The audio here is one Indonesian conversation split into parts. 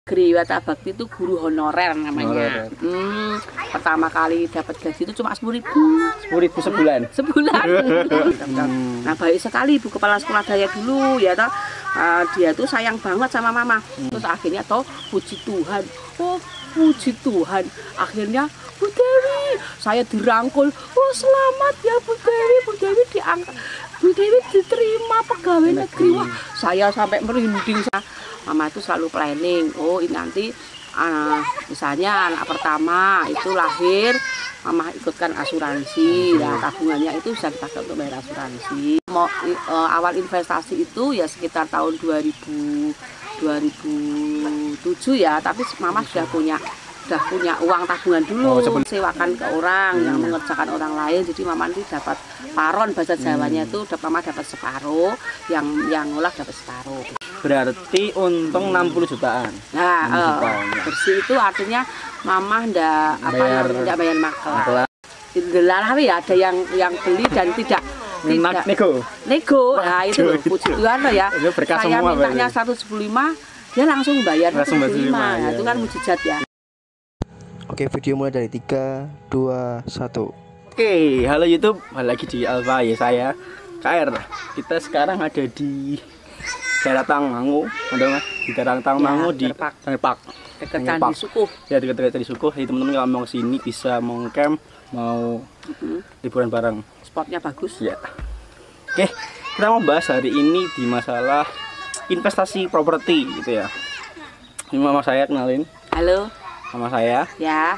Griwata Bakti itu guru honorer namanya. Pertama kali dapat gaji itu cuma 10.000. 10.000 sebulan. Sebulan. Nah, baik sekali ibu kepala sekolah daya dulu ya toh. Dia tuh sayang banget sama mama. Terus akhirnya toh puji Tuhan. Oh, puji Tuhan. Akhirnya Bu Dewi, saya dirangkul. Oh, selamat ya Bu Dewi. Bu Dewi diangkat. Bu Dewi diterima pegawai negeri. Wah, saya sampai merinding. Mama itu selalu planning. Oh, ini nanti misalnya anak pertama itu lahir, mama ikutkan asuransi. Nah, tabungannya itu bisa dipakai untuk bayar asuransi. Awal investasi itu ya sekitar tahun 2007 ya, tapi mama sudah punya uang tabungan dulu, sewakan ke orang yang mengerjakan orang lain. Jadi mama nanti dapat paron, bahasa Jawanya itu mama dapat separuh, yang ngolah dapat separuh. Berarti untung 60 jutaan. Nah, bersih itu artinya mama ndak bayar maklar. Tapi ya ada yang beli dan tidak nego. Nah, itu loh, puji Tuhan loh ya. Saya mintanya 175, dia langsung bayar 175. Nah, itu kan mujizat ya. Oke, video mulai dari 3, 2, 1. Oke, halo YouTube, balik lagi di Alfa ya, saya KR. Kita sekarang ada di daerah Tangmangu, di daerah Tangmangu di Park. Dekat Candi Sukuh. Ya, dekat Candi Sukuh. Jadi teman-teman kalau mau kesini bisa mau camp, mau liburan bareng. Spotnya bagus. Ya. Oke, kita mau bahas hari ini di masalah investasi properti gitu ya. Ini mama saya, kenalin. Halo. Mama saya. Ya.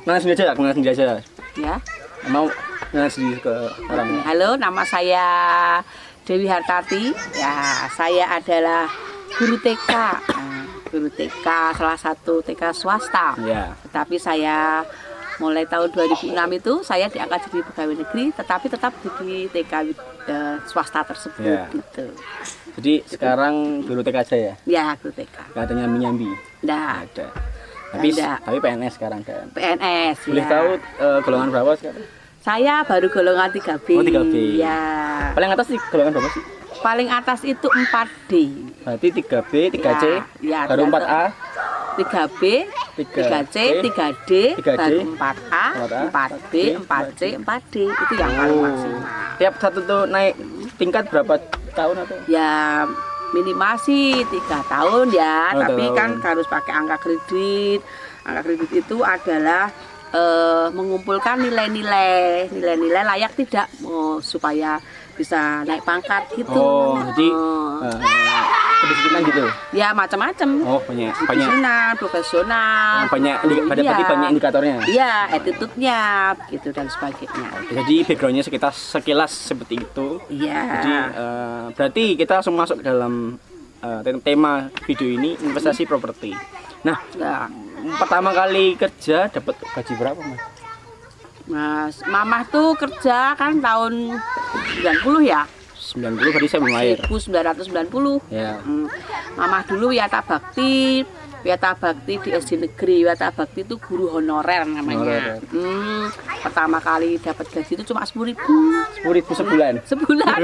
Kenalin sendiri aja. Ya. Mau kenalin sendiri ke orang. Halo, nama saya Dewi Hartati. Ya, saya adalah guru TK. Guru TK, salah satu TK swasta. Ya. Tetapi saya mulai tahun 2006 itu saya diangkat jadi pegawai negeri, tetapi tetap di TK swasta tersebut. Ya. Gitu. Jadi sekarang guru TK aja ya? Ya, guru TK. Gak ada nyambi-nyambi? Nggak ada. Tapi PNS sekarang kan? PNS. Boleh ya. tahu golongan berapa sekarang? Saya baru golongan 3B. Oh, 3B. Ya. Paling atas sih golongan berapa sih? Paling atas itu 4D. Berarti 3B, 3C, ya, baru 4A. 3B, 3C, 3D, baru 4A, 4B, 4C, 4D. Itu yang paling maksimal. Tiap satu tuh naik tingkat berapa tahun atau? Ya minimal sih 3 tahun ya, tapi tahun. kan harus pakai angka kredit. Angka kredit itu adalah mengumpulkan nilai-nilai layak tidak supaya bisa naik pangkat gitu. Oh, jadi kedisiplinan gitu. Ya macam-macam. Oh, banyak. Profesional. Banyak indikatornya. Iya, attitude-nya gitu dan sebagainya. Jadi backgroundnya sekilas seperti itu. Iya. Jadi berarti kita langsung masuk dalam tema video ini, investasi properti. Nah, pertama kali kerja dapat gaji berapa, Mas? Mama tuh kerja kan tahun 90 ya. 90 berarti saya belum lahir. 1990. Ya. Mama dulu Wiyata Bakti di SD negeri. Wiyata Bakti itu guru honorer namanya. Pertama kali dapat gaji itu cuma 10.000. 10.000 sebulan. Sebulan.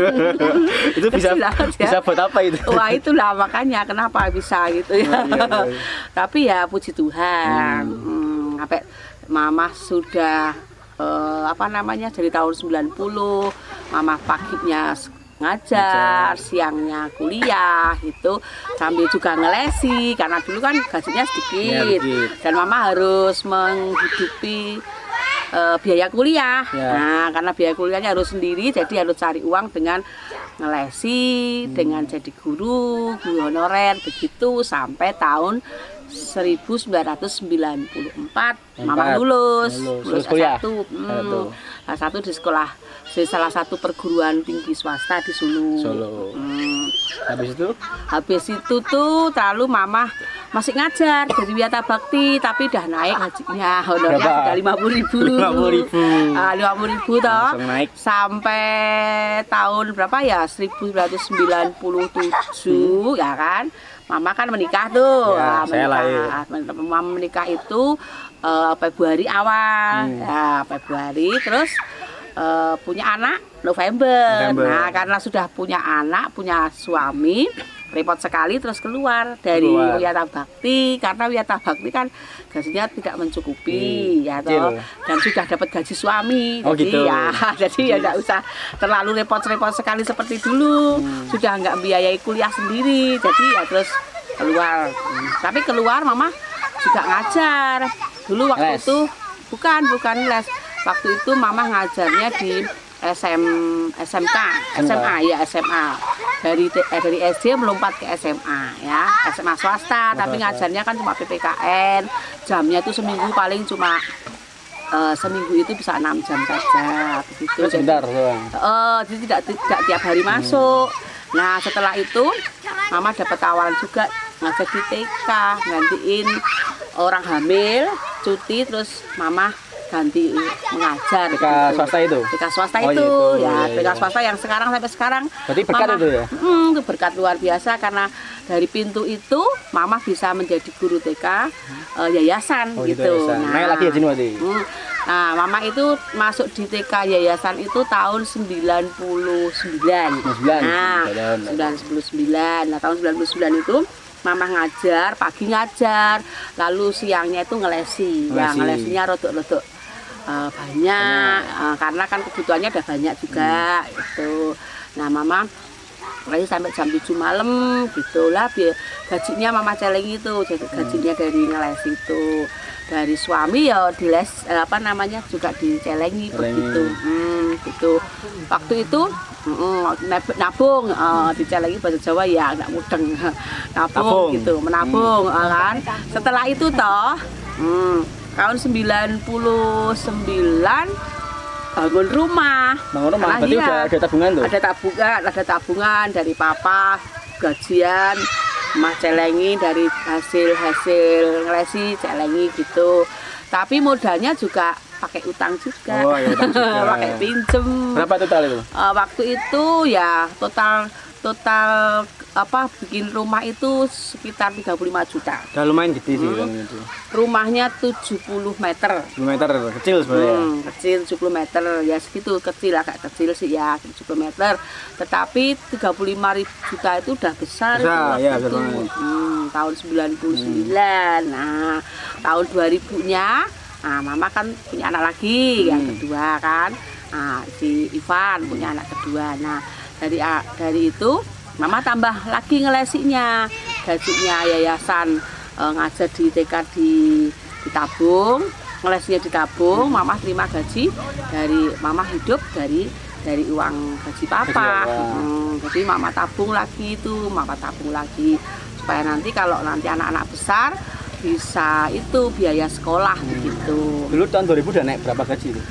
Itu bisa buat apa itu? Wah, itulah makanya kenapa bisa gitu ya. Iya. Tapi ya puji Tuhan. Sampai mama sudah dari tahun 90, mama paginya ngajar, siangnya kuliah gitu, sambil juga ngelesi karena dulu kan gajinya sedikit dan mama harus menghidupi biaya kuliah. Nah, karena biaya kuliahnya harus sendiri, jadi harus cari uang dengan ngelesi, dengan jadi guru honorer begitu sampai tahun 1994 mama lulus kuliah. S1 di salah satu perguruan tinggi swasta di Solo. Habis itu tuh terlalu mama masih ngajar jadi Wiyata Bakti, tapi udah naik gajinya, honornya sudah 50.000. 50.000 toh. Sampai tahun berapa ya? 1997 ya kan. Mama kan menikah tuh. Ya, saya lahir. Mama menikah itu Februari awal. Ya, Februari terus punya anak November. Nah, karena sudah punya anak, punya suami, repot sekali terus keluar dari Wiyata Bakti, karena Wiyata Bakti kan gajinya tidak mencukupi ya toh, dan sudah dapat gaji suami, jadi gitu. ya jadi ya tidak usah terlalu repot-repot sekali seperti dulu, sudah nggak biayai kuliah sendiri, jadi ya terus keluar. Tapi keluar mama juga ngajar dulu waktu itu, bukan les, waktu itu mama ngajarnya di SMK, SMA ya, SMA dari SD melompat ke SMA ya, SMA swasta, tapi ngajarnya kan cuma PPKN, jamnya itu seminggu paling cuma seminggu itu bisa 6 jam saja begitu. Sebentar doang. Jadi tidak tiap hari masuk. Nah setelah itu mama dapat tawaran juga ngajar di TK, gantiin orang hamil cuti, terus mama ganti mengajar. TK swasta itu? TK swasta itu, gitu. ya TK swasta yang sekarang sampai sekarang. Berarti berkat mama, itu ya? Itu berkat luar biasa, karena dari pintu itu mama bisa menjadi guru TK yayasan gitu. Yayasan. Naik lagi ya Jin berarti? Nah mama itu masuk di TK yayasan itu tahun 99. Nah 99. Nah tahun 99 itu mama ngajar, pagi ngajar, lalu siangnya itu ngelesi. Ya ngelesinya rodok-rodok banyak, karena kan kebutuhannya udah banyak juga itu. Nah mama lagi sampai jam 7 malam gitulah, gajinya mama celeng itu, gajinya dari ngelesi itu, dari suami ya di les juga dicelengi begitu. Gitu. Waktu itu nabung, dicelengi bahasa Jawa ya agak mudeng, nabung gitu, menabung kan. Setelah itu toh tahun 99 bangun rumah. Berarti udah ada tabungan tuh? Ada tabungan dari papa, gajian, mah celengi dari hasil ngelesi, celengi gitu. Tapi modalnya juga pakai utang juga. Oh, ya, utang juga. Pakai pinjem. Berapa total itu? Waktu itu ya total bikin rumah itu sekitar 35 juta. Udah lumayan gede sih itu. Rumahnya 70 meter. 10 meter kecil sebenarnya. Kecil 70 meter ya, segitu kecil, agak kecil sih ya 70 meter. Tetapi 35 juta itu udah besar. Ya, itu. Tahun 99. Nah, tahun 2000-nya mama kan punya anak lagi yang kedua kan. Nah, si Ivan punya anak kedua. Nah, dari itu mama tambah lagi ngelesinya, gajinya yayasan ngajar di TK ditabung, ngelesinya ditabung, mama terima gaji dari mama, hidup dari uang gaji papa. Jadi mama tabung lagi itu, supaya nanti kalau nanti anak-anak besar bisa itu biaya sekolah begitu. Dulu tahun 2000 udah naik berapa gaji itu?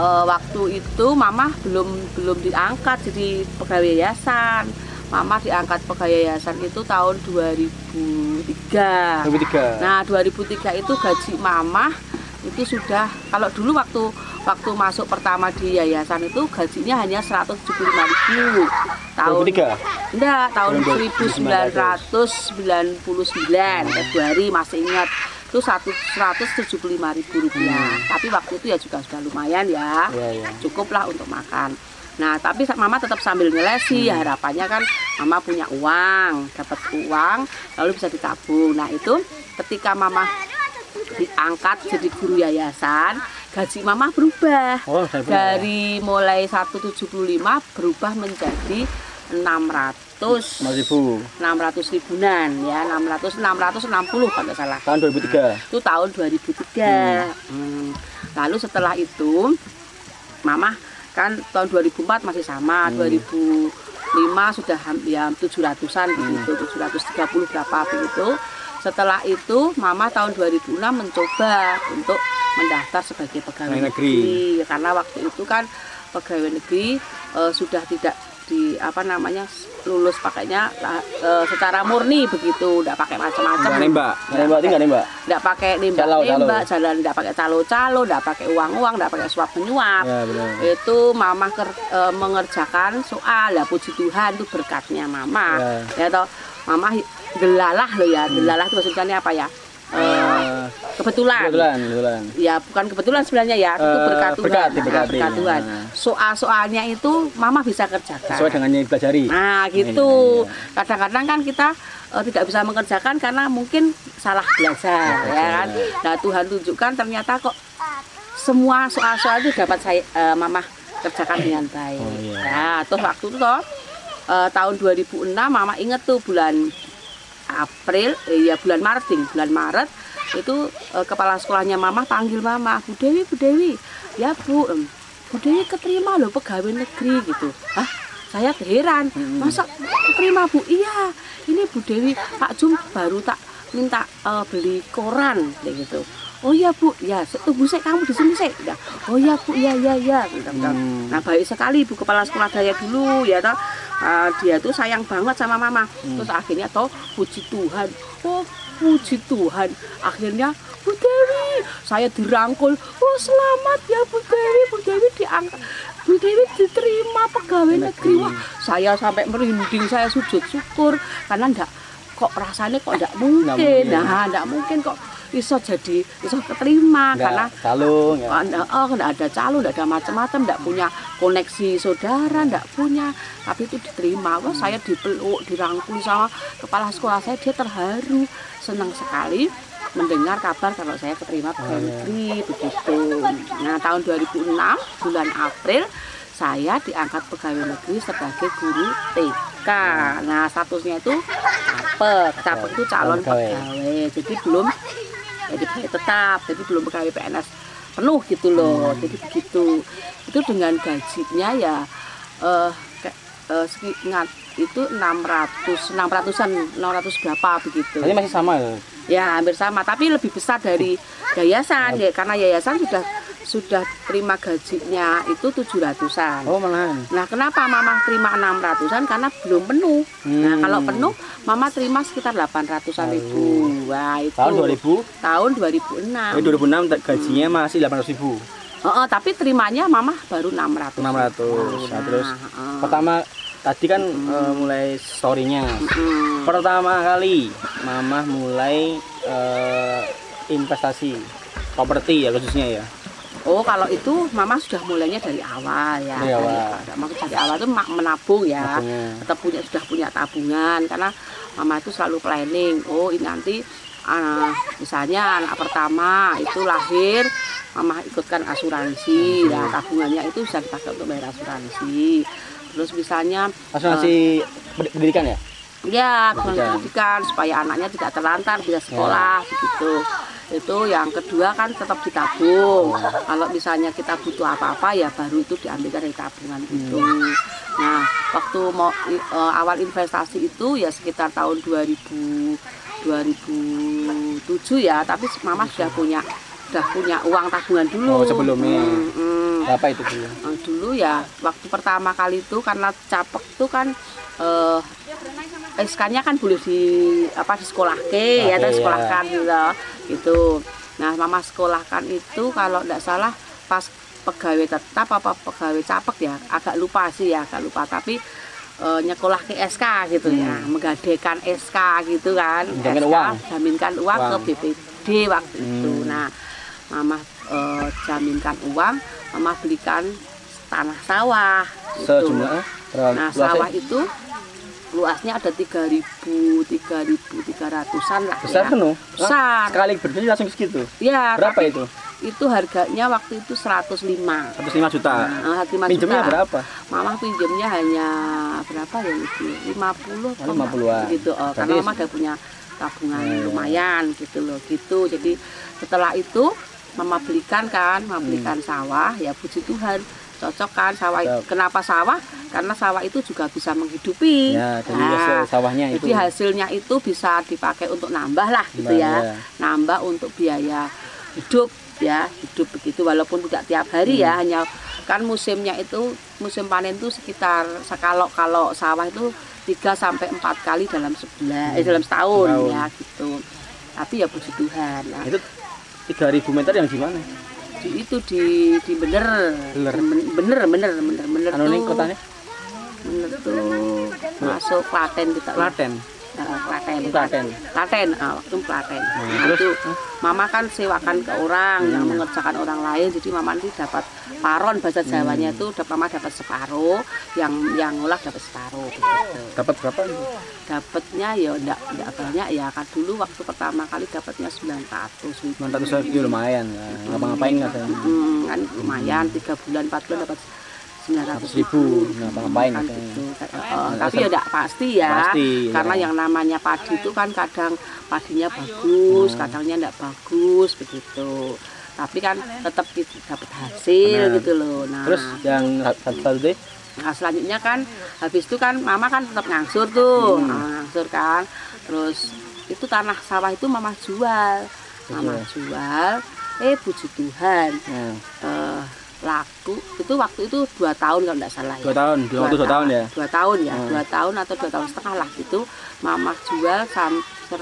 Waktu itu mama belum diangkat jadi pegawai yayasan. Mama diangkat pegawai yayasan itu tahun 2003. Nah 2003 itu gaji mama itu sudah, kalau dulu waktu masuk pertama di yayasan itu gajinya hanya 175.000 tahun 2003? Enggak, tahun 1999 Februari, masih ingat itu 175.000 rupiah. Tapi waktu itu ya juga sudah lumayan ya, cukup lah untuk makan. Nah tapi mama tetap sambil ngelesi, ya harapannya kan mama punya uang, dapat uang lalu bisa ditabung. Nah itu ketika mama diangkat jadi guru yayasan, gaji mama berubah. Dari mulai 175 berubah menjadi 600 ribuan ya, 660 kalau nggak salah. Tahun 2003. Itu tahun 2003. Lalu setelah itu mama kan tahun 2004 masih sama, 2005 sudah ya 700-an begitu, 730 berapa begitu. Setelah itu mama tahun 2006 mencoba untuk mendaftar sebagai pegawai negeri. Karena waktu itu kan pegawai negeri sudah tidak lulus pakainya secara murni begitu, enggak pakai macam-macam. Enggak pakai nembak, jalan enggak pakai calo-calo, enggak pakai uang-uang, enggak pakai suap-menyuap. Itu mama mengerjakan soal, ya puji Tuhan itu berkatnya mama. Ya toh, mama delalah loh ya, delalah itu maksudnya apa ya? kebetulan. Ya bukan kebetulan sebenarnya ya, itu berkat Tuhan. Soal-soalnya itu mama bisa kerjakan. Sesuai dengan yang dipelajari. Nah gitu. Kadang-kadang kan kita tidak bisa mengerjakan karena mungkin salah belajar, ya kan. Nah Tuhan tunjukkan ternyata kok semua soal-soal itu dapat mama kerjakan dengan baik. Nah terus waktu itu tahun 2006 mama inget tuh bulan April, bulan Maret itu kepala sekolahnya mama panggil mama, Bu Dewi, ya Bu Dewi keterima loh pegawai negeri gitu. Hah? Saya heran, masa keterima Bu? Iya, ini Bu Dewi Pak Jum baru tak minta beli koran kayak gitu. Oh iya Bu, ya tunggu saya kamu di sini saya. Oh iya Bu, ya. Nah baik sekali Bu kepala sekolah daya dulu ya toh. Dia tuh sayang banget sama mama. Terus akhirnya puji Tuhan. Oh puji Tuhan. Akhirnya Bu Dewi, saya dirangkul. Oh selamat ya Bu Dewi diangkat. Bu Dewi diterima pegawai negeri. Wah saya sampai merinding, saya sujud syukur karena kok rasanya kok enggak mungkin. Nah enggak mungkin kok iso keterima karena calon ya. Enggak ada calon, enggak ada macam-macam, enggak punya koneksi saudara, enggak punya, tapi itu diterima. Wah saya dipeluk, dirangkul sama kepala sekolah saya, dia terharu, senang sekali mendengar kabar kalau saya keterima pegawai negeri begitu. Nah tahun 2006 bulan April saya diangkat pegawai negeri sebagai guru TK. Nah statusnya itu capek itu calon pegawai, jadi belum jadi pegawai tetap, jadi belum pegawai PNS penuh gitu loh. Jadi begitu. Itu dengan gajinya ya itu 600 berapa begitu. Ini masih sama ya? Ya hampir sama, tapi lebih besar dari yayasan ya, karena yayasan sudah terima gajinya itu 700-an. Oh malahan. Nah kenapa mama terima 600-an? Karena belum penuh. Nah kalau penuh mama terima sekitar 800-an ribu. Wah itu tahun 2000? Tahun 2006. 2006 gajinya masih 800 ribu. Tapi terimanya mama baru 600. Nah, terus pertama tadi kan mulai story-nya. Pertama kali mama mulai investasi properti ya khususnya ya. Oh kalau itu mama sudah mulainya dari awal ya. Dari awal itu menabung ya. Tetap sudah punya tabungan karena mama itu selalu planning. Oh ini nanti misalnya anak pertama itu lahir, mama ikutkan asuransi. Nah tabungannya itu bisa dipakai untuk bayar asuransi. Terus misalnya asuransi pendidikan ya? Ya, pendidikan supaya anaknya tidak terlantar, bisa sekolah begitu. Itu yang kedua kan tetap ditabung. Kalau misalnya kita butuh apa-apa ya baru itu diambilkan dari tabungan gitu. Nah, waktu mau awal investasi itu ya sekitar tahun 2007 ya, tapi mama sudah punya uang tabungan dulu. Oh, sebelumnya. Berapa itu dulu? Dulu ya waktu pertama kali itu karena capek itu kan SK-nya kan boleh disekolahkan gitu. Nah, mama sekolahkan itu kalau enggak salah pas pegawai tetap apa pegawai capek ya, agak lupa tapi nyekolah ke SK gitu ya, menggadekan SK gitu kan. Jaminkan uang ke BPD waktu itu. Nah, mama jaminkan uang, mama belikan tanah sawah gitu. Nah, sawah itu luasnya ada 3.300-an lah. Besar ya. penuh? Besar. Sekali berbeli langsung segitu? Ya. Berapa itu? Itu harganya waktu itu 105 juta. Nah, 105 pinjemnya juta. Berapa? Mama pinjemnya hanya berapa ya itu? 50-an. Gitu. Karena mama udah punya tabungan lumayan gitu loh. Gitu. Jadi setelah itu mama belikan sawah, ya puji Tuhan. Cocok kan sawah. Kenapa sawah? Karena sawah itu juga bisa menghidupi. Ya, dari hasil sawahnya itu. Jadi hasilnya itu bisa dipakai untuk nambah lah gitu ya. Nambah untuk biaya hidup ya, hidup begitu walaupun tidak tiap hari ya, hanya kan musim panen itu sekitar kalau sawah itu 3-4 kali dalam setahun ya gitu. Tapi ya puji Tuhan. Nah, itu 3.000 meter yang di mana? Itu di bener anu ning kotanya? Bener tuh masuk Klaten kita. Klaten. Klaten. Waktu Klaten. Itu mama kan sewakan ke orang yang mengerjakan orang lain, jadi mama nanti dapat paron, bahasa Jawanya itu mama dapat separuh, yang ngolah dapat separuh begitu. Dapat berapa? Dapatnya ya enggak banyak ya, kan dulu waktu pertama kali dapatnya 900. 900 itu lumayan ya. Ngapa-ngapain katanya. Kan lumayan 3 bulan 4 bulan dapat 900.000, ngapa-ngapain kan katanya. gitu. Tapi ya enggak pasti ya. Pasti, karena ya. yang namanya padi itu kan kadang padinya bagus, kadangnya enggak bagus begitu. Tapi kan tetap dapat hasil gitu loh. Nah, terus yang satu deh. Nah, selanjutnya kan habis itu kan mama kan tetap ngangsur tuh. Ngangsur kan. Terus itu tanah sawah itu mama jual. Puji Tuhan. Laku itu waktu itu 2 tahun kalau enggak salah ya. 2 tahun, 2 tahun ya. 2 tahun ya, 2 tahun atau 2 tahun setengah lah gitu. Mama jual 175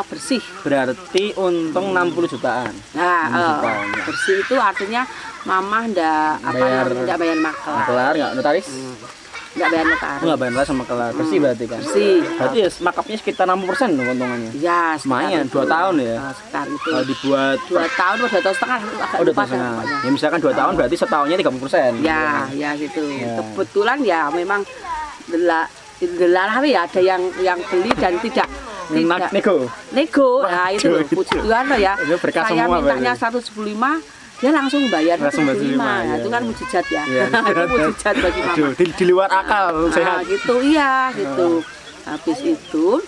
bersih. Berarti untung 60 jutaan. Nah, bersih itu artinya mama enggak bayar maklar, enggak notaris. Enggak bayar notaris. Enggak bayar sama maklar. Bersih berarti kan. Bersih. Berarti ya markupnya sekitar 60% loh untungannya. Ya, lumayan 2 tahun ya. Sekitar itu. Kalau dibuat 2 tahun atau 2 tahun setengah agak lupa setengah. Ya misalkan 2 tahun berarti setahunnya 30%. Ya gitu. Kebetulan ya memang ya ada yang beli dan tidak nego. Nah itu loh, puji Tuhan loh ya. Saya mintanya 175, dia langsung bayar 175. Nah, itu kan mujizat ya. Itu mujizat bagi mama. Di luar akal sehat. Gitu iya gitu. Habis itu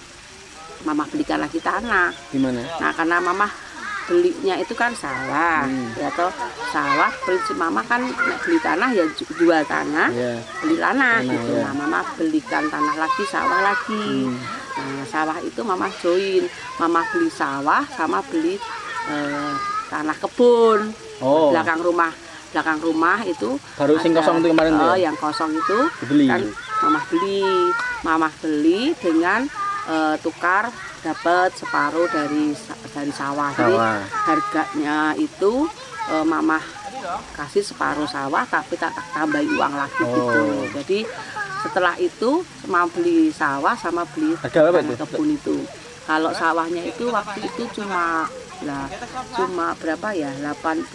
mama belikan lagi tanah. Gimana? Nah, karena mama belinya itu kan sawah, ya toh sawah. Prinsip mama kan beli tanah ya jual tanah, beli tanah gitu. Nah, mama belikan tanah lagi, sawah lagi. Nah, sawah itu mama join, mama beli sawah sama beli tanah kebun. Belakang rumah itu baru sing kosong itu kemarin tuh. Yang kosong itu dibeli. Kan mama beli dengan tukar dapat separuh dari sawah. Jadi harganya itu mama kasih separuh sawah tapi tak tambahin uang lagi gitu. Jadi setelah itu mama beli sawah sama beli kebun itu. Kalau sawahnya itu waktu itu cuma berapa ya? 85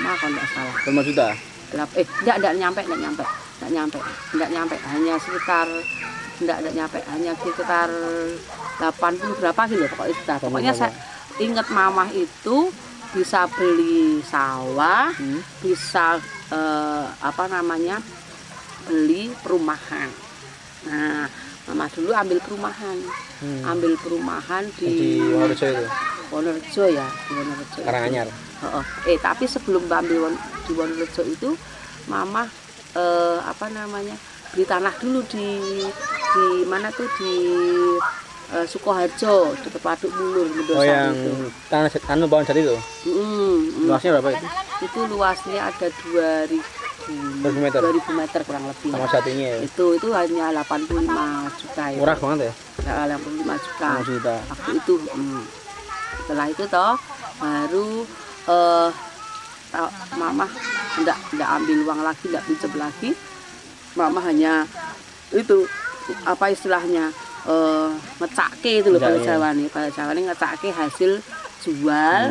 kalau enggak salah. 5 juta. Enggak nyampe. Hanya sekitar hanya sekitar 80 berapa gitu pokoknya saya ingat mama itu bisa beli sawah, bisa beli perumahan. Nah, mama dulu ambil perumahan di Wonorejo itu. Wonorejo ya, di Wonorejo. Karanganyar. Tapi sebelum ambil di Wonorejo itu mama beli tanah dulu di mana tuh di Sukoharjo, dekat Waduk Mulur, Mendoza yang itu. Tanah Bawang Jati itu. Luasnya berapa itu? Itu luasnya ada 2000 meter kurang lebih. Sama jatinya ya. Itu hanya 85 juta ya. Murah banget ya? 85 juta. Waktu itu. Setelah itu baru mama enggak ambil uang lagi, enggak pinjam lagi. Mama hanya itu apa istilahnya ngecake itu loh bahasa Jawa nih. Bahasa Jawa nih ngecake hasil jual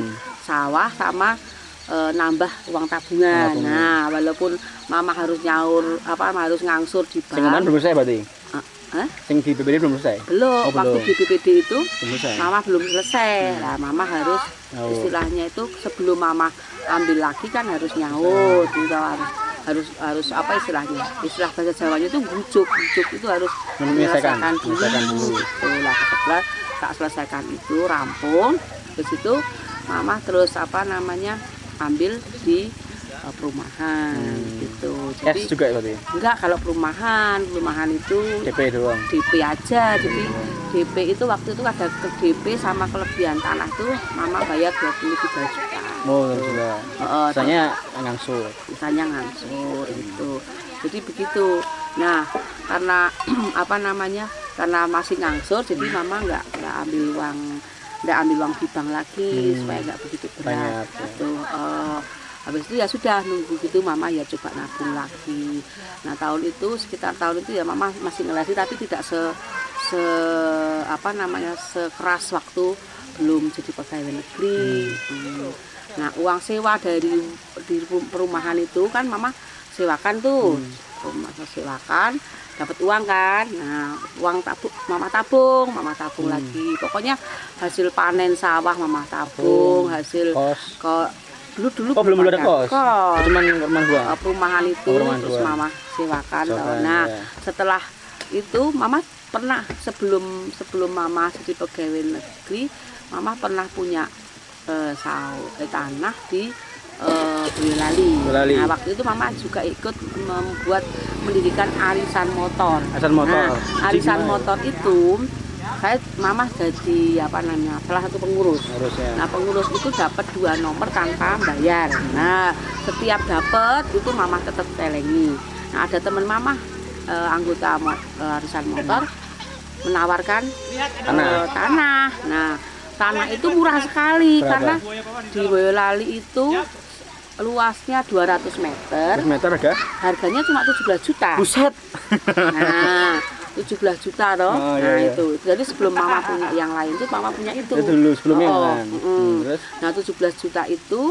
sawah sama nambah uang tabungan. Nah, walaupun mama harus harus ngangsur di bank. Sing belum selesai berarti? Sing di BPD belum selesai? Belum, waktu di BPD itu mama belum selesai. Nah, mama harus istilahnya itu sebelum mama ambil lagi kan harus nyaut gitu, harus apa istilahnya? Istilah bahasa Jawanya itu bujuk itu harus menyelesaikan dulu. Lah, setelah tak selesaikan itu rampung, terus itu mama terus ambil di perumahan gitu. Jadi juga berarti? Enggak, kalau perumahan itu DP doang. DP aja. Jadi DP itu waktu itu ada ke DP sama kelebihan tanah tuh mama bayar 23 juta. Juga. Misalnya ngangsur itu. Jadi begitu. Nah, karena karena masih ngangsur, jadi mama enggak ambil uang di bank lagi supaya enggak begitu berat gitu. Habis itu ya sudah nunggu gitu mama ya coba nabung lagi. Nah tahun itu sekitar tahun itu ya mama masih ngelasi tapi tidak sekeras waktu belum jadi pegawai negeri. Nah uang sewa di perumahan itu kan mama sewakan tuh, rumah sewakan dapat uang kan. Nah uang mama tabung lagi. Pokoknya hasil panen sawah mama tabung, hasil dulu belum ada kos. Cuman perumahan itu terus mama sewakan. Nah setelah itu mama pernah sebelum mama jadi pegawai negeri, mama pernah punya tanah di Boyolali. Nah waktu itu mama juga ikut mendirikan arisan motor. Nah, arisan motor itu mama jadi salah satu pengurus. Nah pengurus itu dapat 2 nomor tanpa bayar. Nah setiap dapat itu mama tetap telengi. Nah ada teman mama anggota arisan motor menawarkan tanah. Nah tanah itu murah sekali. Berapa? Karena di Boyolali itu luasnya 200 meter. Harganya cuma 17 juta. Buset. Nah 17 juta toh. Itu. Jadi sebelum mama punya yang lain tuh mama punya itu. Itu dulu sebelumnya kan. Terus? Nah 17 juta itu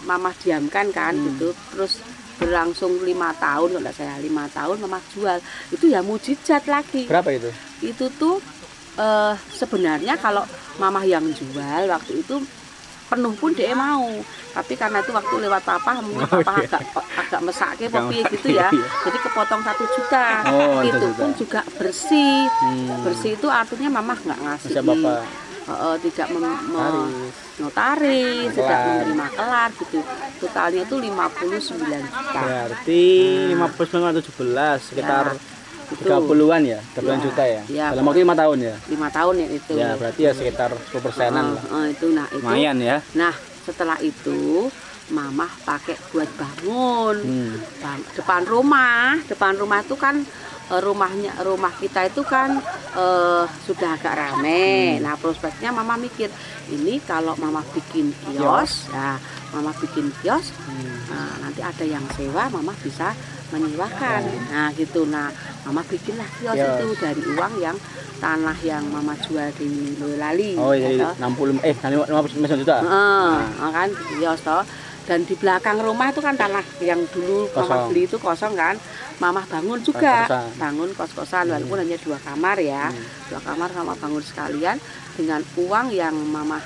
mama diamkan kan gitu. Terus berlangsung 5 tahun kalau saya 5 tahun mama jual. Itu ya mujizat lagi. Berapa itu? Itu tuh sebenarnya kalau mama yang jual waktu itu penuh pun dia mau, tapi karena itu waktu lewat papa agak mesake piye gitu ya, jadi kepotong 1 juta. Itu pun juga bersih. Bersih itu artinya mama nggak ngasih tidak notaris, tidak menerima kelar gitu. Totalnya itu 59 juta. Berarti 59 17 sekitar 30-an ya, 30 juta ya. Dalam waktu 5 tahun ya. 5 tahun ya itu. Ya, berarti ya sekitar 10%-an lah. Itu lumayan ya. Nah, setelah itu mama pakai buat bangun depan rumah itu kan rumah kita itu kan sudah agak rame. Nah prospeknya mama mikir ini kalau mama bikin kios, mama bikin kios, nanti ada yang sewa, mama bisa menyewakan. Nah gitu. Nah mama bikinlah kios itu dari uang yang tanah yang mama jual di Boyolali. Jadi 50 juta. Kan kios toh. Dan di belakang rumah itu kan tanah yang dulu mama beli itu kosong kan. Mama bangun juga, bangun kos-kosan walaupun hanya 2 kamar ya. 2 kamar sama bangun sekalian dengan uang yang mama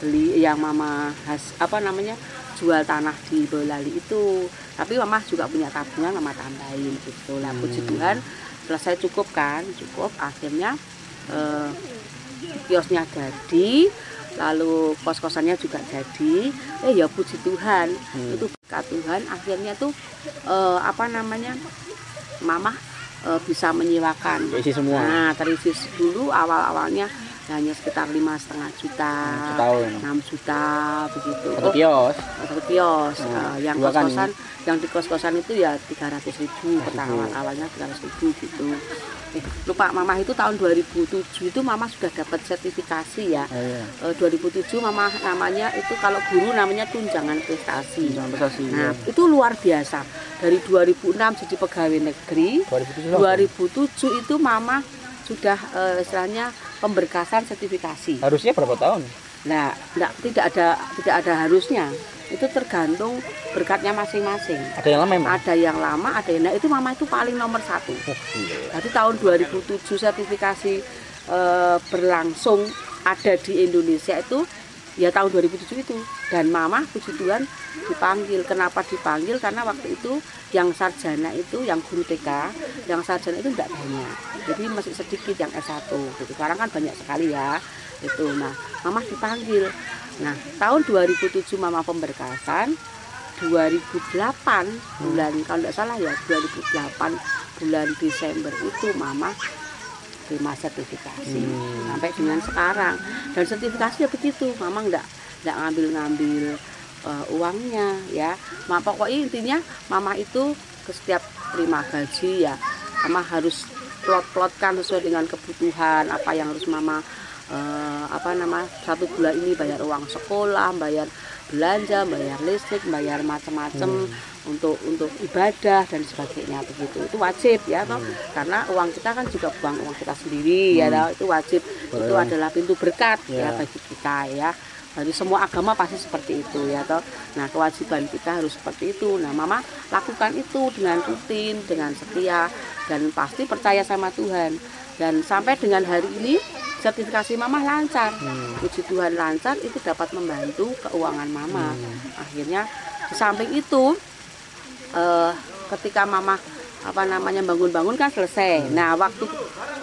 beli, yang mama jual tanah di Boyolali itu. Tapi mama juga punya tabungan, mama tambahin gitu lah. Puji Tuhan selesai cukup kan, akhirnya kiosnya jadi. Lalu kos-kosannya juga jadi, ya puji Tuhan, itu berkat Tuhan. Akhirnya tuh mama bisa menyewakan. Terisi semua. Nah terisi dulu awalnya hanya sekitar 5,5 juta, 6 juta begitu. Satu kios. Yang kos-kosan, yang di kos-kosan itu ya 300.000 pertama awalnya 300.000 gitu. Lupa mama itu tahun 2007 itu mama sudah dapat sertifikasi ya. 2007 mama namanya itu kalau guru namanya tunjangan prestasi. Nah itu luar biasa. Dari 2006 jadi pegawai negeri. 2007 itu mama sudah istilahnya pemberkasan sertifikasi. Harusnya berapa tahun? Nah, tidak ada harusnya. Itu tergantung berkatnya masing-masing. Ada yang lama emang? Ada yang lama, ada yang itu mama itu paling nomor 1. Jadi tahun 2007 sertifikasi berlangsung ada di Indonesia itu ya tahun 2007 itu. Dan mama puji Tuhan dipanggil. Kenapa dipanggil? Karena waktu itu yang sarjana itu, yang guru TK, yang sarjana itu tidak banyak. Jadi masih sedikit yang S1 gitu. Sekarang kan banyak sekali ya. Itu. Nah, mama dipanggil. Nah, tahun 2007 mama pemberkasan, 2008 bulan kalau tidak salah ya 2008 bulan Desember itu mama terima sertifikasi sampai dengan sekarang. Dan sertifikasinya begitu, mama nggak ngambil uangnya ya. Pokoknya intinya mama itu setiap terima gaji ya mama harus plot-plotkan sesuai dengan kebutuhan apa yang harus mama 1 bulan ini bayar uang sekolah, bayar belanja, bayar listrik, bayar macam-macam untuk ibadah dan sebagainya begitu. Itu wajib ya toh. Karena uang kita kan juga uang kita sendiri ya toh. Itu wajib. Itu adalah pintu berkat ya bagi kita ya. Dari semua agama pasti seperti itu ya toh. Nah, kewajiban kita harus seperti itu. Nah, Mama lakukan itu dengan rutin, dengan setia, dan pasti percaya sama Tuhan. Dan sampai dengan hari ini sertifikasi Mama lancar. Puji Tuhan lancar, itu dapat membantu keuangan Mama. Akhirnya di samping itu ketika Mama bangun-bangun kan selesai. Nah, waktu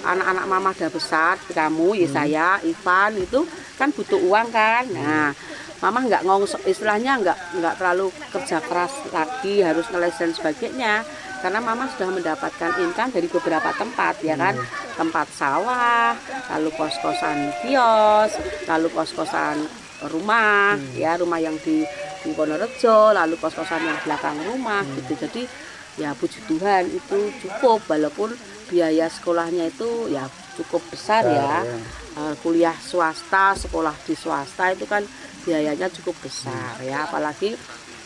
anak-anak Mama udah besar, kamu, Yesaya, Ivan itu kan butuh uang kan. Nah, Mama nggak istilahnya nggak terlalu kerja keras lagi, harus ngeles dan sebagainya. Karena Mama sudah mendapatkan income dari beberapa tempat ya kan, tempat sawah, lalu kos-kosan kios, lalu kos-kosan rumah, ya rumah yang di Wonorejo, lalu kos-kosan yang belakang rumah gitu. Jadi ya puji Tuhan itu cukup, walaupun biaya sekolahnya itu ya cukup besar ya. Kuliah swasta, sekolah di swasta itu kan biayanya cukup besar ya, apalagi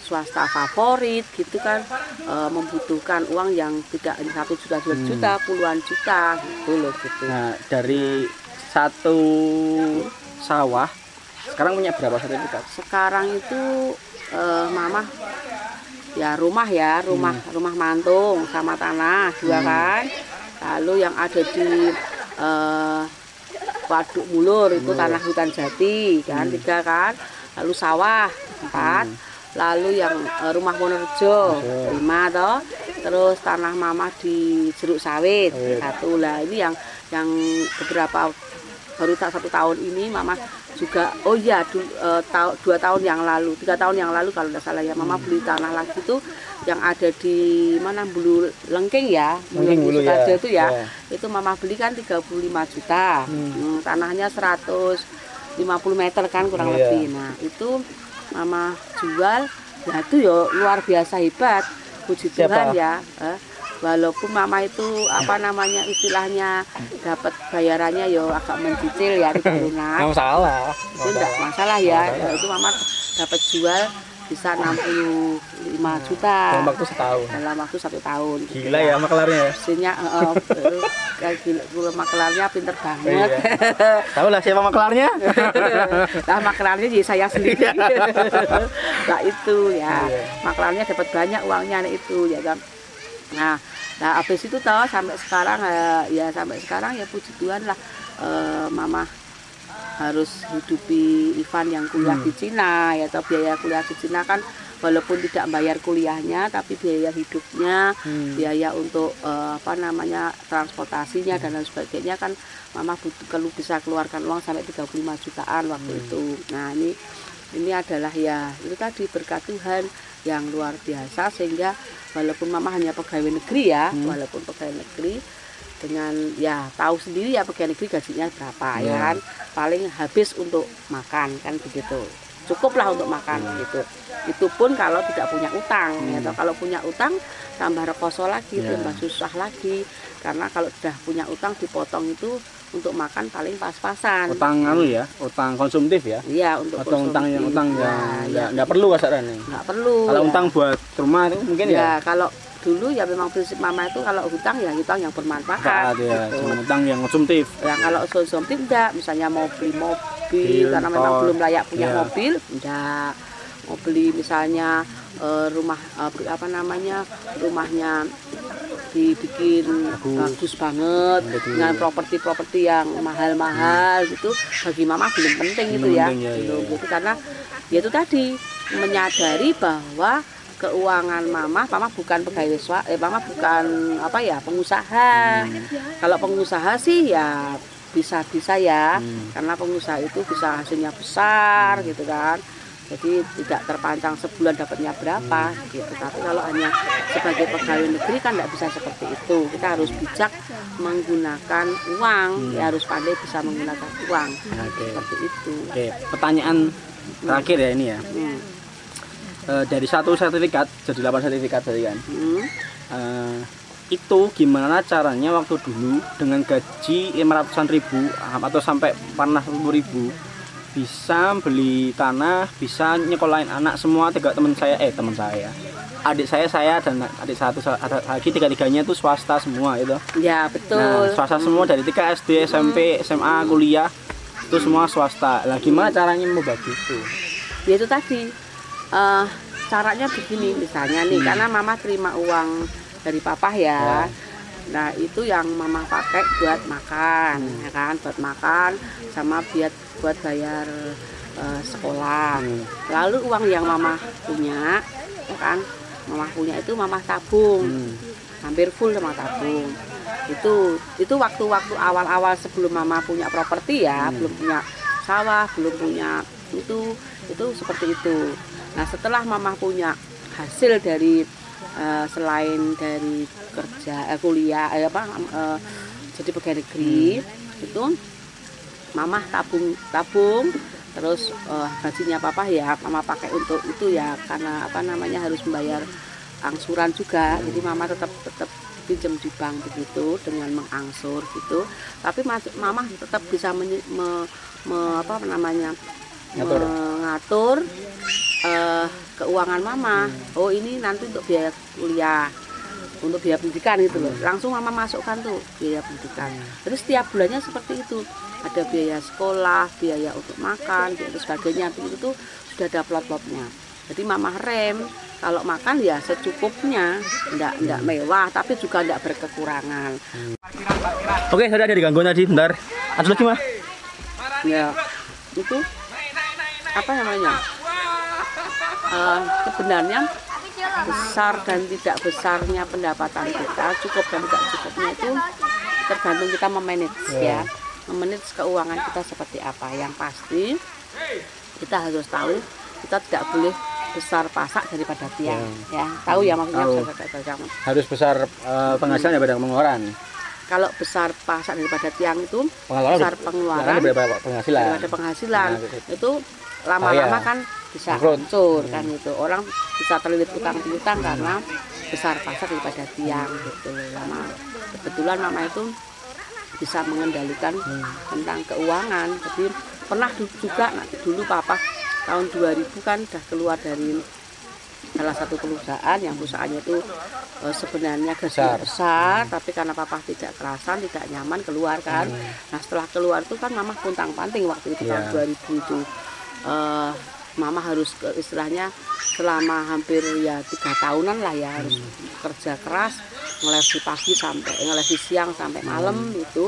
swasta favorit gitu kan, membutuhkan uang yang tidak 1 juta, 2 juta, puluhan juta gitu loh gitu. Nah, dari satu sawah sekarang punya berapa sertifikat? Sekarang itu Mama ya rumah mantung sama tanah 2 kan. Lalu yang ada di Waduk Mulur itu tanah hutan jati kan 3 kan. Lalu sawah 4. Lalu yang rumah Wonorejo 5 toh. Terus tanah Mama di Jeruk Sawit 1. Lah ini yang beberapa baru 1 tahun ini Mama juga 2 tahun yang lalu, 3 tahun yang lalu kalau tidak salah ya, Mama beli tanah lagi tuh yang ada di mana Bulu Lengking ya, Bulu ya. Itu ya. Itu Mama beli kan 35 juta. Tanahnya 150 meter kan kurang lebih. Nah, itu Mama jual. Nah, itu ya luar biasa hebat. Puji Tuhan ya. Walaupun Mama itu istilahnya dapat bayarannya yo agak mencicil ya di lunak. Nggak masalah. Itu enggak masalah ya. Itu Mama dapat jual bisa 65 juta. Dalam waktu setahun. Dalam waktu 1 tahun. Gila ya makelarnya. Mesinnya makelarnya pinter banget. Tahu lah siapa makelarnya? Nah, makelarnya jadi saya sendiri. Nah, itu ya. Makelarnya dapat banyak uangnya itu ya kan. Nah, habis itu toh sampai sekarang ya puji Tuhan lah, Mama harus hidupi Ivan yang kuliah di Cina ya toh. Biaya kuliah di Cina kan walaupun tidak bayar kuliahnya tapi biaya hidupnya, biaya untuk transportasinya dan lain sebagainya kan Mama kalau bisa keluarkan uang sampai 35 jutaan waktu itu. Nah, ini adalah ya itu tadi berkat Tuhan yang luar biasa, sehingga walaupun Mama hanya pegawai negeri ya, walaupun pegawai negeri dengan ya tahu sendiri ya pegawai negeri gajinya berapa ya kan, paling habis untuk makan kan begitu, cukuplah untuk makan gitu. Itu pun kalau tidak punya utang ya, atau kalau punya utang tambah rekoso lagi, tambah susah lagi, karena kalau sudah punya utang dipotong itu untuk makan paling pas-pasan. Utang utang konsumtif ya? Iya, untuk atau utang yang nggak perlu kasarannya. Nggak perlu. Kalau utang buat rumah itu mungkin ya. Kalau dulu ya memang prinsip Mama itu kalau hutang ya hutang yang bermanfaat. Gitu. Utang yang konsumtif. Ya kalau konsumtif enggak, misalnya mau beli mobil karena memang belum layak punya mobil, enggak. Mau beli misalnya rumah rumahnya dibikin bagus banget dengan properti yang mahal-mahal gitu, bagi Mama belum penting itu ya. Gitu, karena ya itu tadi menyadari bahwa keuangan Mama bukan pegawai Mama bukan pengusaha. Kalau pengusaha sih ya bisa ya, karena pengusaha itu bisa hasilnya besar gitu kan. Jadi tidak terpancang sebulan dapatnya berapa gitu. Tapi kalau hanya sebagai pegawai negeri kan tidak bisa seperti itu. Kita harus bijak menggunakan uang, ya harus pandai bisa menggunakan uang. Seperti itu. Pertanyaan terakhir ya ini ya. Dari 1 sertifikat jadi 8 sertifikat tadi kan. Itu gimana caranya waktu dulu dengan gaji 500-an ribu atau sampai 10.000 bisa beli tanah, bisa nyekolahin anak semua. Teman saya, adik saya dan adik satu lagi, tiga-tiganya itu swasta semua itu. Ya betul. Nah, swasta semua dari TK, SD, SMP, SMA, kuliah itu semua swasta. Lah gimana caranya membagi itu? Ya itu tadi caranya begini misalnya nih, karena mama terima uang dari papa ya. Nah itu yang mama pakai buat makan, ya kan, buat makan sama buat bayar sekolah. Lalu uang yang mama punya, ya kan, mama punya itu mama tabung, hampir full mama tabung. Itu waktu-waktu awal-awal sebelum mama punya properti ya, belum punya sawah, belum punya itu seperti itu. Nah setelah mama punya hasil dari selain dari kerja kuliah jadi pegawai negeri, itu mama tabung terus gajinya papa ya mama pakai untuk itu ya, karena harus membayar angsuran juga. Jadi mama tetap pinjam di bank begitu dengan mengangsur gitu, tapi mama tetap bisa mengatur keuangan mama. Oh ini nanti untuk biaya kuliah, untuk biaya pendidikan gitu loh, langsung mama masukkan tuh biaya pendidikan. Terus setiap bulannya seperti itu, ada biaya sekolah, biaya untuk makan, dan sebagainya. Itu sudah ada plot-plotnya. Jadi mama rem, kalau makan ya secukupnya, enggak mewah tapi juga enggak berkekurangan. Oke, saya ada digangguan tadi, bentar. Ada lagi mah? Ya, itu apa namanya? Sebenarnya besar dan tidak besarnya pendapatan kita, cukup dan tidak cukupnya itu tergantung kita memanage ya, memanage keuangan kita seperti apa. Yang pasti kita harus tahu kita tidak boleh besar pasak daripada tiang, ya. Tahu ya maksudnya harus besar penghasilan daripada pengeluaran. Kalau besar pasak daripada tiang itu besar pengeluaran daripada penghasilan. Itu lama-lama kan bisa hancur kan gitu. Orang bisa terlilit utang piutang karena besar pasak daripada tiang gitu. Kebetulan mama itu bisa mengendalikan tentang keuangan. Jadi pernah juga dulu papa tahun 2000 kan udah keluar dari salah satu perusahaan, yang perusahaannya itu sebenarnya gajinya besar, tapi karena papa tidak kerasan, tidak nyaman keluar kan. Nah setelah keluar itu kan mama puntang-panting waktu itu tahun 2000 itu. Mama harus istilahnya selama hampir ya 3 tahunan lah ya, harus kerja keras, ngelesi pagi sampai ngelesi siang sampai malam itu,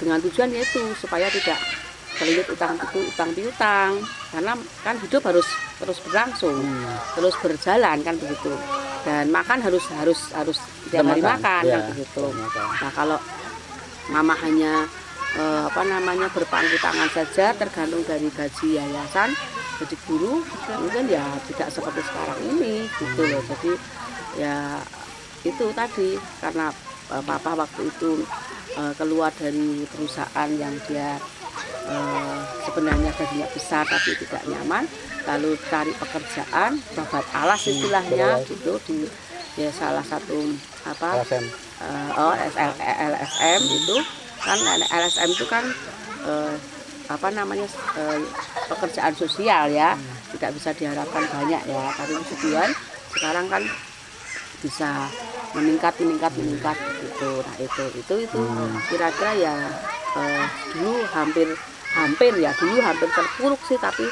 dengan tujuan yaitu supaya tidak terlilit utang piutang, karena kan hidup harus terus berlangsung, terus berjalan kan begitu, dan makan harus tiap hari makan kan begitu. Nah kalau mama hanya berpangku tangan saja, tergantung dari gaji yayasan, jadi guru, mungkin ya tidak seperti sekarang ini gitu loh. Jadi ya itu tadi, karena papa waktu itu keluar dari perusahaan yang dia sebenarnya gajinya besar tapi tidak nyaman, lalu cari pekerjaan babat alas istilahnya gitu di salah satu LSM itu kan. LSM itu kan pekerjaan sosial ya, tidak bisa diharapkan banyak ya, tapi tujuan sekarang kan bisa meningkat gitu. Nah itu kira-kira ya dulu hampir terpuruk sih, tapi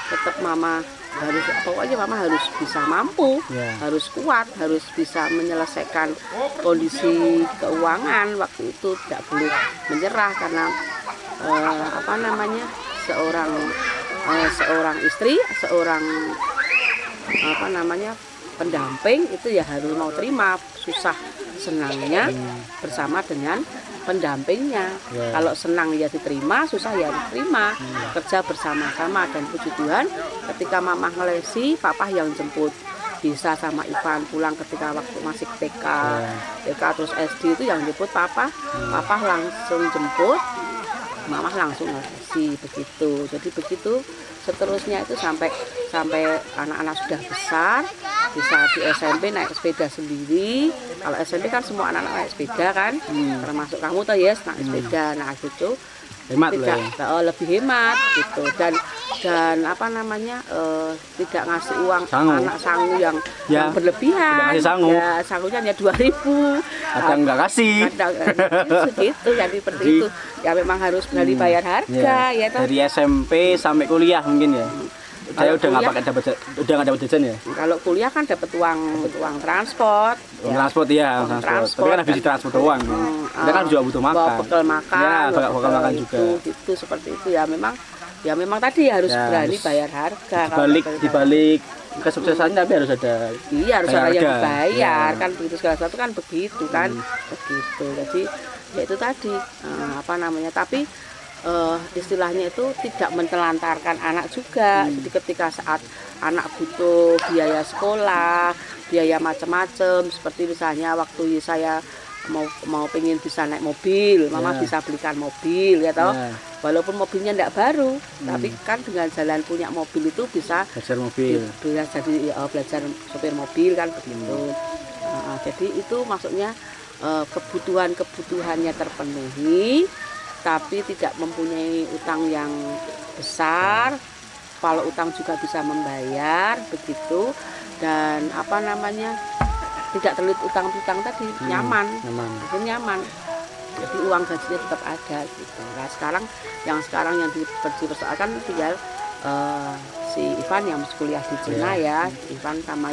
tetap mama harus bisa mampu, harus kuat, harus bisa menyelesaikan kondisi keuangan waktu itu, tidak boleh menyerah, karena seorang istri, seorang pendamping itu ya harus mau terima susah senangnya bersama dengan pendampingnya. Kalau senang ya diterima, susah ya diterima, kerja bersama-sama. Dan puji Tuhan ketika mama ngelesi, papa yang jemput, bisa sama Ivan pulang ketika waktu masih TK terus SD itu yang jemput papa langsung jemput, mama langsung ngelesi begitu. Jadi begitu seterusnya itu sampai anak-anak sudah besar, bisa di SMP naik sepeda sendiri. Kalau SMP kan semua anak-anak naik sepeda kan, termasuk kamu tuh naik sepeda. Nah gitu Hemat tidak lah. lebih hemat gitu, dan apa namanya tidak ngasih uang anak sangu yang berlebihan. Ngasih sangu. Ya sangunya hanya 2.000. Kadang nggak kasih. Kadang segitu, jadi seperti itu. Ya memang harus berani bayar harga ya toh. Dari SMP sampai kuliah mungkin ya. Saya udah nggak dapat jajan ya. Kalau kuliah kan dapat uang transport. Transport ya, transport. Tapi kan habis transport doang. Kita kan juga butuh makan. Bekal makan. Ya, bekal makan juga. Itu seperti itu ya memang tadi harus berani bayar harga. Di balik kesuksesannya tapi harus ada. Iya, harus ada yang dibayar kan begitu, segala sesuatu kan begitu kan. Begitu. Jadi ya itu tadi apa namanya, tapi istilahnya itu tidak menelantarkan anak juga. Jadi ketika saat anak butuh biaya sekolah, biaya macam-macam, seperti misalnya waktu saya mau pengen bisa naik mobil, mama bisa belikan mobil ya toh. Walaupun mobilnya tidak baru, tapi kan dengan jalan punya mobil itu bisa belajar mobil, belajar sopir mobil kan begitu. Jadi itu maksudnya kebutuhannya terpenuhi, tapi tidak mempunyai utang yang besar. Kalau utang juga bisa membayar begitu, dan apa namanya tidak terlilit utang-utang tadi, nyaman. Jadi uang gajinya tetap ada gitu. Nah yang sekarang yang dipersoalkan tinggal si Ivan yang masih kuliah di Cina ya, Ivan sama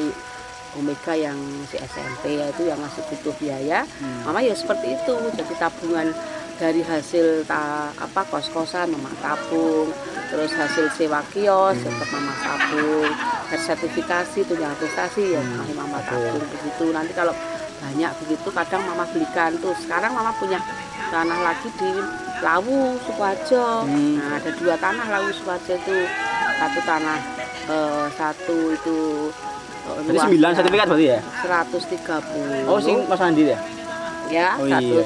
Omega yang si SMP ya, itu yang masih butuh biaya. Mama ya seperti itu, jadi tabungan dari hasil kos-kosan mama tabung, terus hasil sewa kios tetap mama tabung, sertifikasi tunjangan prestasi ya masih mama tabung begitu. Nanti kalau banyak begitu kadang mama belikan tuh. Sekarang mama punya tanah lagi di Lawu Sukoharjo. Nah ada 2 tanah Lawu Sukoharjo itu, satu tanah satu itu jadi 9 sertifikat berarti ya? 130. Oh sing Mas Andi ya? Ya, oh, iya.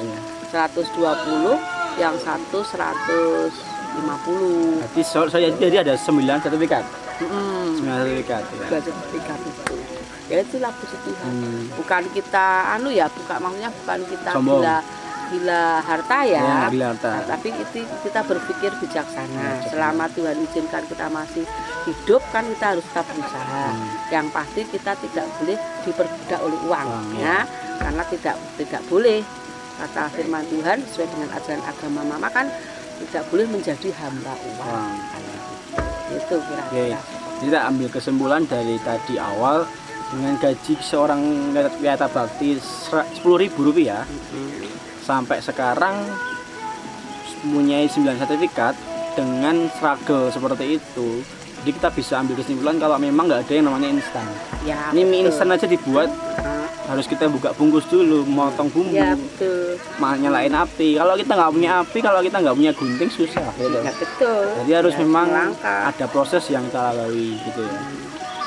120, yang satu 150. Jadi ada 9 sertifikat. 9 sertifikat. Ya. Sertifikat itu. Ya itulah puji Tuhan. Bukan kita maksudnya bukan kita gila harta ya. Gila harta. Nah, tapi kita berpikir bijaksana. Selama Tuhan izinkan kita masih hidup kan kita harus tetap berusaha. Yang pasti kita tidak boleh diperbudak oleh uang ya. Karena tidak boleh, kata firman Tuhan sesuai dengan ajaran agama mama kan tidak boleh menjadi hamba uang. Itu kira-kira. Kita ambil kesimpulan dari tadi awal, dengan gaji seorang pendeta bakti Rp10.000 sampai sekarang mempunyai 9 sertifikat dengan struggle seperti itu. Jadi kita bisa ambil kesimpulan kalau memang nggak ada yang namanya instan. Ya, ini mie instan aja dibuat harus kita buka bungkus dulu, motong bumbu, nyalain api. Kalau kita nggak punya api, kalau kita nggak punya gunting susah. Ya, betul. Jadi harus memang ada proses yang kita lalui gitu ya.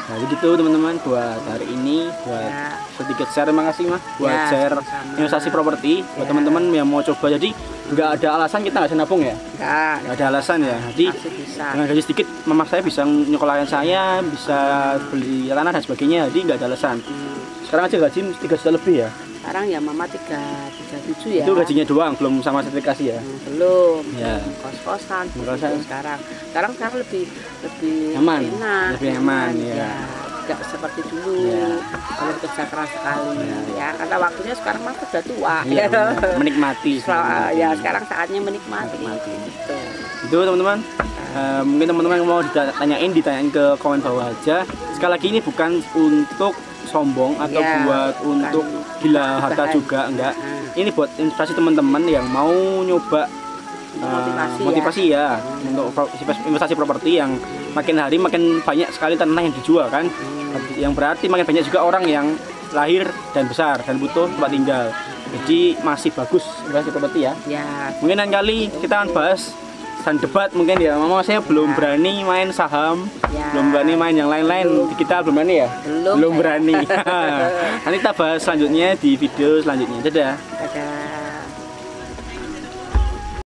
Nah begitu teman-teman buat hari ini, buat sedikit share, terima kasih Mas buat share investasi properti buat teman-teman yang mau coba. Jadi nggak ada alasan kita nggak bisa nabung ya, nggak ada alasan ya. Jadi dengan gaji sedikit mama saya bisa nyekolahin saya, bisa beli tanah dan sebagainya, jadi nggak ada alasan. Sekarang aja gaji 3 juta lebih ya. Sekarang ya mama 3,7 ya. Itu gajinya doang, belum sama sertifikasi ya? Belum. Ya. Kos-kosan. Sekarang lebih aman. Enak. Lebih aman ya. Tidak seperti dulu. Kalau kerja keras sekali ya. Karena waktunya sekarang mah sudah tua. Ya, menikmati. Ya, sekarang saatnya menikmati. Gitu. Itu teman-teman. Mungkin teman-teman yang mau ditanyain ke komen bawah aja. Sekali lagi ini bukan untuk sombong atau buat untuk gila harta juga, enggak. Ini buat inspirasi teman-teman yang mau nyoba motivasi ya untuk investasi properti yang makin hari makin banyak sekali tanah yang dijual kan. Yang berarti makin banyak juga orang yang lahir dan besar dan butuh tempat tinggal. Jadi masih bagus investasi properti ya. Mungkin lain kali kita akan bahas dan debat mungkin ya. Mama saya belum berani main saham, belum berani main yang lain-lain. Kita belum berani ya? Belum berani. Nanti kita bahas selanjutnya di video selanjutnya. Dadah.